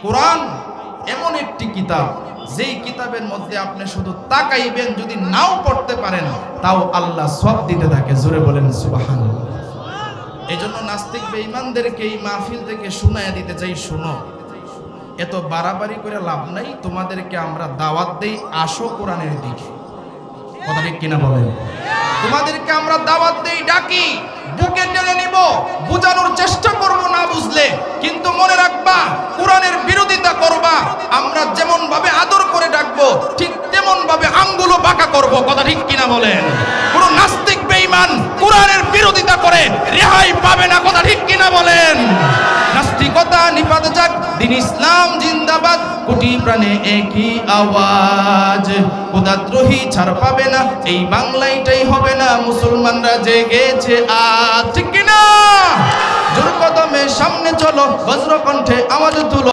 কোরআন এমন একটি কিতাব, যেই কিতাবের মধ্যে আপনি শুধু তাকাইবেন, যদি নাও পড়তে পারেন তাও আল্লাহ সওয়াব দিতে থাকে। জোরে বলেন সুবহানাল্লাহ। এই জন্য নাস্তিক বেঈমানদেরকে এই মাহফিল থেকে শুনাইয়া দিতে চাই, শুনো, এত বাড়াবাড়ি করে লাভ নাই। তোমাদেরকে আমরা দাওয়াত দেই, আসো কোরআনের দিকে। কথা ঠিক কিনা বলেন? তোমাদেরকে আমরা দাওয়াত দেই, ডাকি, বুকে টেনে নিব, বোঝানোর চেষ্টা করব না বুঝলে। কিন্তু মনে রাখবা, কোরআনের বিরোধিতা করবা, আমরা যেমন ভাবে আদর করে ডাকবো ঠিক তেমন ভাবে আঙ্গুলও বাঁকা করব। কথা ঠিক কিনা বলেন? কোন নাস্তিক বেঈমান কোরআনের বিরোধিতা করে রেহাই পাবে না। কথা ঠিক কিনা বলেন? নাস্তিকতা নিপাত যাক, দিন ইসলাম জিন্দাবাদ, কোটি প্রাণে একই আওয়াজ, খোদাদ্রোহী ছাড় পাবে না, এই বাংলাটাই হবে না, মুসলমানরা জেগেছে আজ। ঠিক কিনা? জোর কদমে সামনে চলো, বজ্রকণ্ঠে আওয়াজ তুলো।